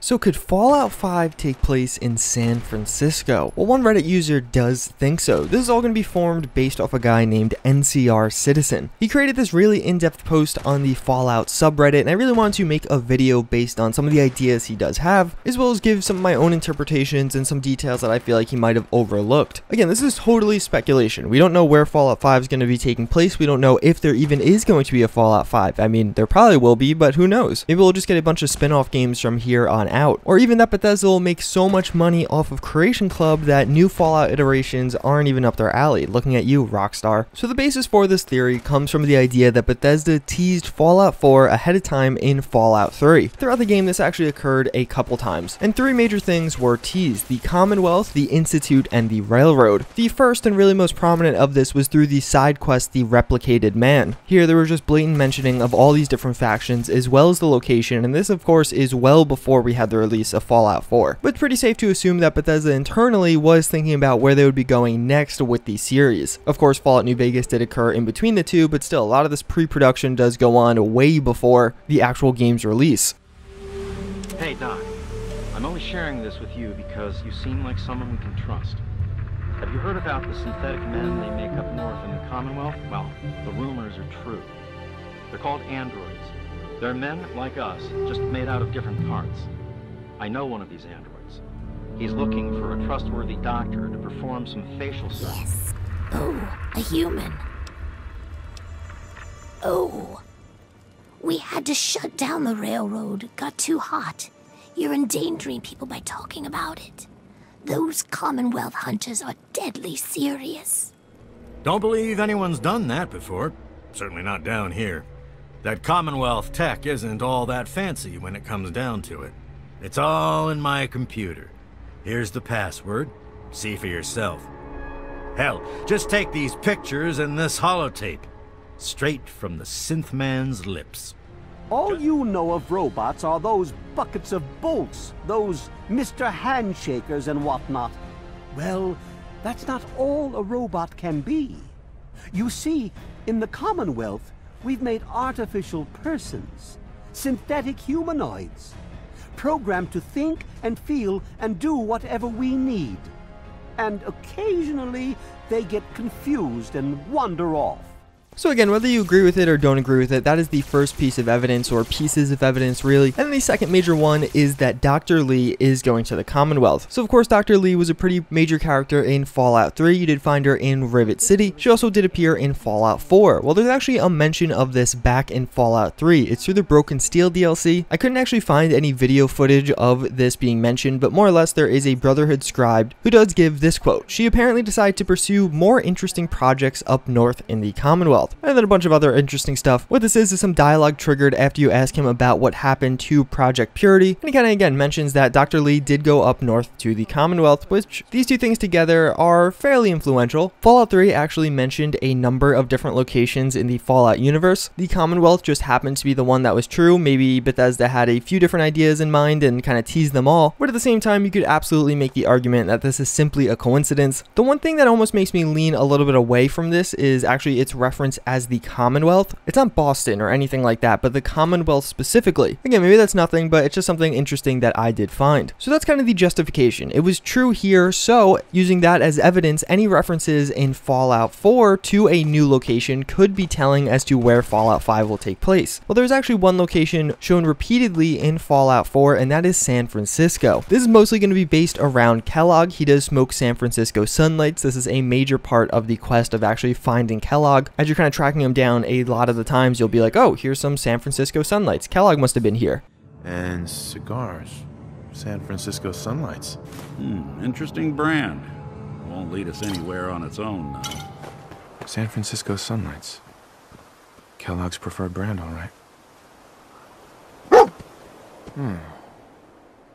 So could Fallout 5 take place in San Francisco? Well, one Reddit user does think so. This is all going to be formed based off a guy named NCR Citizen. He created this really in-depth post on the Fallout subreddit, and I really wanted to make a video based on some of the ideas he does have, as well as give some of my own interpretations and some details that I feel like he might have overlooked. Again, this is totally speculation. We don't know where Fallout 5 is going to be taking place. We don't know if there even is going to be a Fallout 5. I mean, there probably will be, but who knows? Maybe we'll just get a bunch of spin-off games from here on out, or even that Bethesda will make so much money off of Creation Club that new Fallout iterations aren't even up their alley. Looking at you, Rockstar. So the basis for this theory comes from the idea that Bethesda teased Fallout 4 ahead of time in Fallout 3. Throughout the game, this actually occurred a couple times, and three major things were teased: the Commonwealth, the Institute, and the Railroad. The first and really most prominent of this was through the side quest, the Replicated Man. Here there was just blatant mentioning of all these different factions as well as the location, and this of course is well before we had the release of Fallout 4. But it's pretty safe to assume that Bethesda internally was thinking about where they would be going next with the series. Of course, Fallout New Vegas did occur in between the two, but still a lot of this pre-production does go on way before the actual game's release. Hey Doc, I'm only sharing this with you because you seem like someone we can trust. Have you heard about the synthetic men they make up north in the Commonwealth? Well, the rumors are true. They're called androids. They're men like us, just made out of different parts. I know one of these androids. He's looking for a trustworthy doctor to perform some facial surgery. Yes. Oh, a human. Oh. We had to shut down the railroad. It got too hot. You're endangering people by talking about it. Those Commonwealth hunters are deadly serious. Don't believe anyone's done that before. Certainly not down here. That Commonwealth tech isn't all that fancy when it comes down to it. It's all in my computer. Here's the password. See for yourself. Hell, just take these pictures and this holotape. Straight from the synth man's lips. All you know of robots are those buckets of bolts, those Mr. Handshakers and whatnot. Well, that's not all a robot can be. You see, in the Commonwealth, we've made artificial persons, synthetic humanoids, programmed to think and feel and do whatever we need. And occasionally, they get confused and wander off. So again, whether you agree with it or don't agree with it, that is the first piece of evidence, or pieces of evidence really. And then the second major one is that Dr. Lee is going to the Commonwealth. So of course Dr. Lee was a pretty major character in Fallout 3. You did find her in Rivet City. She also did appear in Fallout 4. Well, there's actually a mention of this back in Fallout 3. It's through the Broken Steel DLC. I couldn't actually find any video footage of this being mentioned, but more or less there is a Brotherhood scribe who does give this quote: "She apparently decided to pursue more interesting projects up north in the Commonwealth." And then a bunch of other interesting stuff. What this is some dialogue triggered after you ask him about what happened to Project Purity, and he kind of again mentions that Dr. Lee did go up north to the Commonwealth, which these two things together are fairly influential. Fallout 3 actually mentioned a number of different locations in the Fallout universe. The Commonwealth just happened to be the one that was true. Maybe Bethesda had a few different ideas in mind and kind of teased them all, but at the same time you could absolutely make the argument that this is simply a coincidence. The one thing that almost makes me lean a little bit away from this is actually its reference as the Commonwealth. It's not Boston or anything like that, but the Commonwealth specifically. Again, maybe that's nothing, but it's just something interesting that I did find. So that's kind of the justification. It was true here, so using that as evidence, any references in Fallout 4 to a new location could be telling as to where Fallout 5 will take place. Well, there's actually one location shown repeatedly in Fallout 4, and that is San Francisco. This is mostly going to be based around Kellogg. He does smoke San Francisco sunlights. This is a major part of the quest of actually finding Kellogg. As you're kind of tracking him down, a lot of the times you'll be like, oh, here's some San Francisco sunlights. Kellogg must have been here. And cigars. San Francisco sunlights. Interesting brand. Won't lead us anywhere on its own, though. San Francisco sunlights. Kellogg's preferred brand, all right.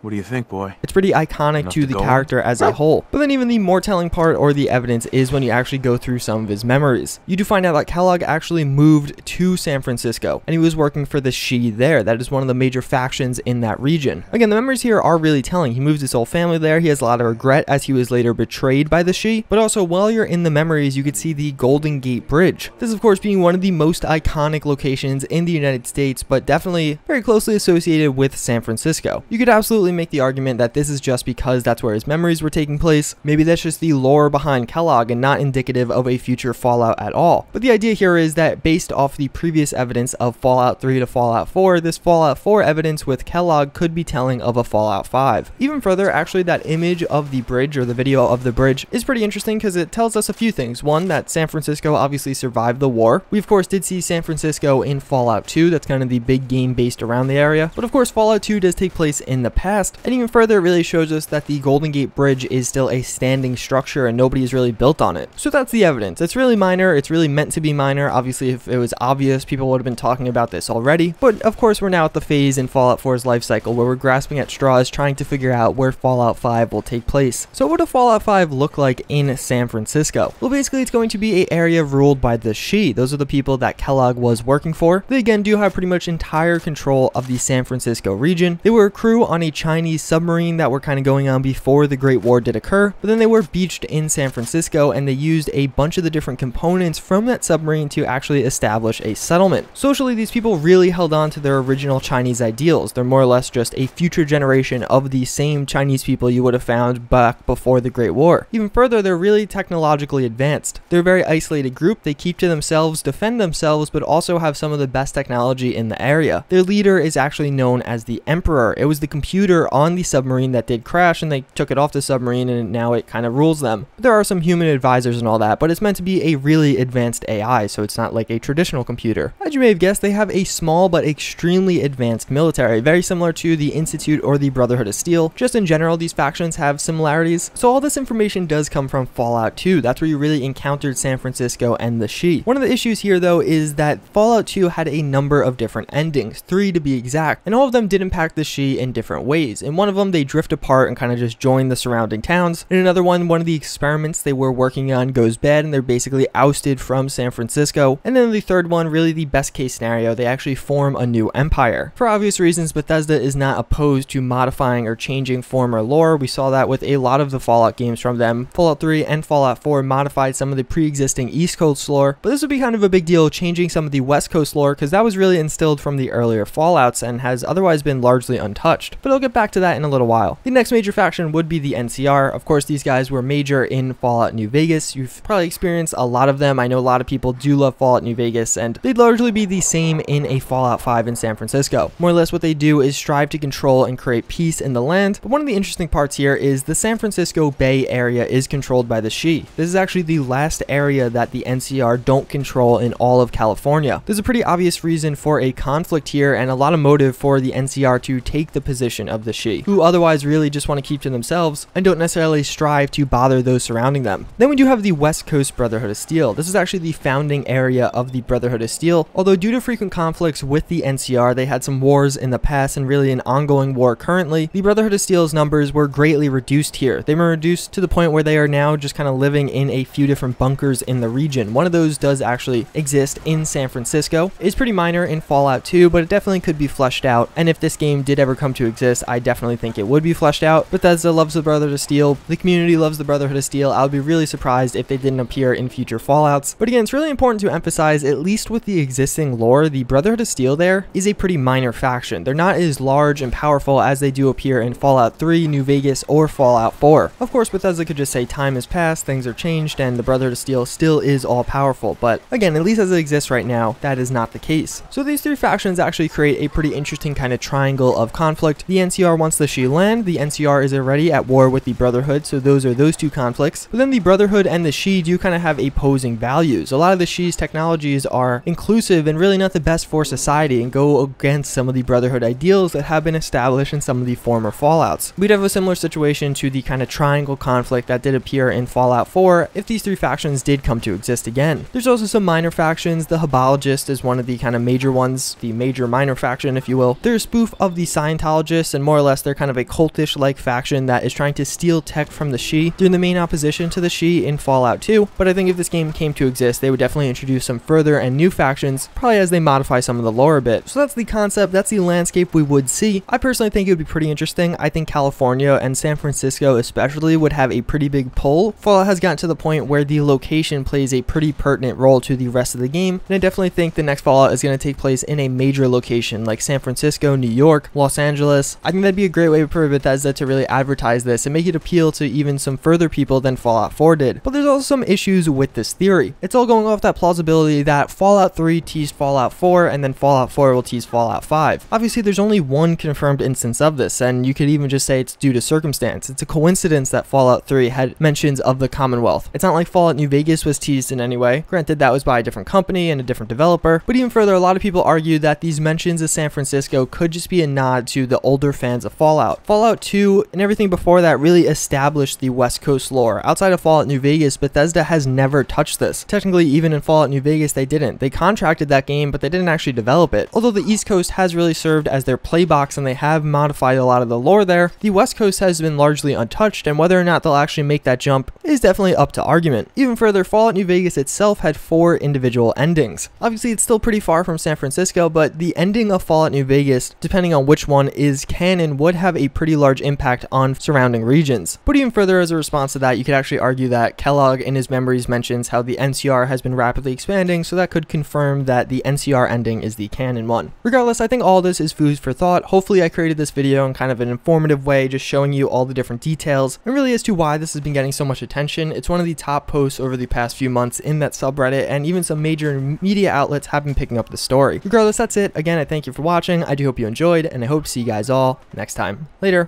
What do you think, boy? It's pretty iconic to the character as a whole. But then even the more telling part, or the evidence, is when you actually go through some of his memories. You do find out that Kellogg actually moved to San Francisco, and he was working for the She there. That is one of the major factions in that region. Again, the memories here are really telling. He moved his whole family there. He has a lot of regret as he was later betrayed by the She. But also, while you're in the memories, you could see the Golden Gate Bridge. This, of course, being one of the most iconic locations in the United States, but definitely very closely associated with San Francisco. You could absolutely easily make the argument that this is just because that's where his memories were taking place. Maybe that's just the lore behind Kellogg and not indicative of a future Fallout at all. But the idea here is that based off the previous evidence of Fallout 3 to Fallout 4, this Fallout 4 evidence with Kellogg could be telling of a Fallout 5. Even further, actually, that image of the bridge, or the video of the bridge, is pretty interesting because it tells us a few things. One, that San Francisco obviously survived the war. We of course did see San Francisco in Fallout 2, that's kind of the big game based around the area. But of course Fallout 2 does take place in the past, and even further it really shows us that the Golden Gate Bridge is still a standing structure and nobody has really built on it. So that's the evidence. It's really minor, it's really meant to be minor. Obviously if it was obvious, people would have been talking about this already. But of course we're now at the phase in Fallout 4's life cycle where we're grasping at straws trying to figure out where Fallout 5 will take place. So what would a Fallout 5 look like in San Francisco? Well, basically it's going to be an area ruled by the Shi. Those are the people that Kellogg was working for. They again do have pretty much entire control of the San Francisco region. They were a crew on a Chinese submarine that were kind of going on before the Great War did occur, but then they were beached in San Francisco and they used a bunch of the different components from that submarine to actually establish a settlement. Socially, these people really held on to their original Chinese ideals. They're more or less just a future generation of the same Chinese people you would have found back before the Great War. Even further, they're really technologically advanced. They're a very isolated group. They keep to themselves, defend themselves, but also have some of the best technology in the area. Their leader is actually known as the Emperor. It was the computer on the submarine that did crash and they took it off the submarine and now it kind of rules them. There are some human advisors and all that, but it's meant to be a really advanced AI, so it's not like a traditional computer. As you may have guessed, they have a small but extremely advanced military, very similar to the Institute or the Brotherhood of Steel. Just in general, these factions have similarities. So all this information does come from Fallout 2. That's where you really encountered San Francisco and the Shi. One of the issues here though is that Fallout 2 had a number of different endings, 3 to be exact, and all of them did impact the Shi in different ways. In one of them, they drift apart and kind of just join the surrounding towns. In another one of the experiments they were working on goes bad and they're basically ousted from San Francisco. And then the third one, really the best case scenario, they actually form a new empire. For obvious reasons, Bethesda is not opposed to modifying or changing former lore. We saw that with a lot of the Fallout games from them. Fallout 3 and Fallout 4 modified some of the pre-existing East Coast lore, but this would be kind of a big deal changing some of the West Coast lore because that was really instilled from the earlier Fallouts and has otherwise been largely untouched. But I'll get back to that in a little while. The next major faction would be the NCR. Of course, these guys were major in Fallout New Vegas. You've probably experienced a lot of them. I know a lot of people do love Fallout New Vegas, and they'd largely be the same in a Fallout 5 in San Francisco. More or less what they do is strive to control and create peace in the land, but one of the interesting parts here is the San Francisco Bay Area is controlled by the Shi. This is actually the last area that the NCR don't control in all of California. There's a pretty obvious reason for a conflict here and a lot of motive for the NCR to take the position of the Shi, who otherwise really just want to keep to themselves and don't necessarily strive to bother those surrounding them. Then we do have the West Coast Brotherhood of Steel. This is actually the founding area of the Brotherhood of Steel, although due to frequent conflicts with the NCR, they had some wars in the past and really an ongoing war currently. The Brotherhood of Steel's numbers were greatly reduced here. They were reduced to the point where they are now just kind of living in a few different bunkers in the region. One of those does actually exist in San Francisco. It's pretty minor in Fallout 2, but it definitely could be fleshed out, and if this game did ever come to exist, I definitely think it would be fleshed out. Bethesda loves the Brotherhood of Steel, the community loves the Brotherhood of Steel. I would be really surprised if they didn't appear in future Fallouts. But again, it's really important to emphasize, at least with the existing lore, the Brotherhood of Steel there is a pretty minor faction. They're not as large and powerful as they do appear in Fallout 3, New Vegas, or Fallout 4. Of course, Bethesda could just say time has passed, things are changed, and the Brotherhood of Steel still is all powerful. But again, at least as it exists right now, that is not the case. So these three factions actually create a pretty interesting kind of triangle of conflict. The NCR wants the Shi land, the NCR is already at war with the Brotherhood, so those are those two conflicts. But then the Brotherhood and the Shi do kind of have opposing values. A lot of the Shi's technologies are inclusive and really not the best for society and go against some of the Brotherhood ideals that have been established in some of the former Fallouts. We'd have a similar situation to the kind of triangle conflict that did appear in Fallout 4 if these three factions did come to exist again. There's also some minor factions. The Hebologist is one of the kind of major ones, the major minor faction if you will. They're a spoof of the Scientologists, and more or less they're kind of a cultish like faction that is trying to steal tech from the Shi. They're in the main opposition to the Shi in Fallout 2, but I think if this game came to exist, they would definitely introduce some further and new factions, probably as they modify some of the lore a bit. So that's the concept, that's the landscape we would see. I personally think it would be pretty interesting. I think California and San Francisco especially would have a pretty big pull. Fallout has gotten to the point where the location plays a pretty pertinent role to the rest of the game, and I definitely think the next Fallout is going to take place in a major location like San Francisco, New York, Los Angeles. I think think that'd be a great way for Bethesda to really advertise this and make it appeal to even some further people than Fallout 4 did. But there's also some issues with this theory. It's all going off that plausibility that Fallout 3 teased Fallout 4 and then Fallout 4 will tease Fallout 5. Obviously, there's only one confirmed instance of this, and you could even just say it's due to circumstance. It's a coincidence that Fallout 3 had mentions of the Commonwealth. It's not like Fallout New Vegas was teased in any way. Granted, that was by a different company and a different developer, but even further, a lot of people argue that these mentions of San Francisco could just be a nod to the older fans of Fallout. Fallout 2 and everything before that really established the West Coast lore. Outside of Fallout New Vegas, Bethesda has never touched this. Technically, even in Fallout New Vegas, they didn't. They contracted that game, but they didn't actually develop it. Although the East Coast has really served as their playbox and they have modified a lot of the lore there, the West Coast has been largely untouched, and whether or not they'll actually make that jump is definitely up to argument. Even further, Fallout New Vegas itself had 4 individual endings. Obviously, it's still pretty far from San Francisco, but the ending of Fallout New Vegas, depending on which one is canon, would have a pretty large impact on surrounding regions. But even further, as a response to that, you could actually argue that Kellogg in his memories mentions how the NCR has been rapidly expanding, so that could confirm that the NCR ending is the canon one. Regardless, I think all this is food for thought. Hopefully I created this video in kind of an informative way, just showing you all the different details and really as to why this has been getting so much attention. It's one of the top posts over the past few months in that subreddit, and even some major media outlets have been picking up the story. Regardless, that's it. Again, I thank you for watching. I do hope you enjoyed, and I hope to see you guys all next time. Later.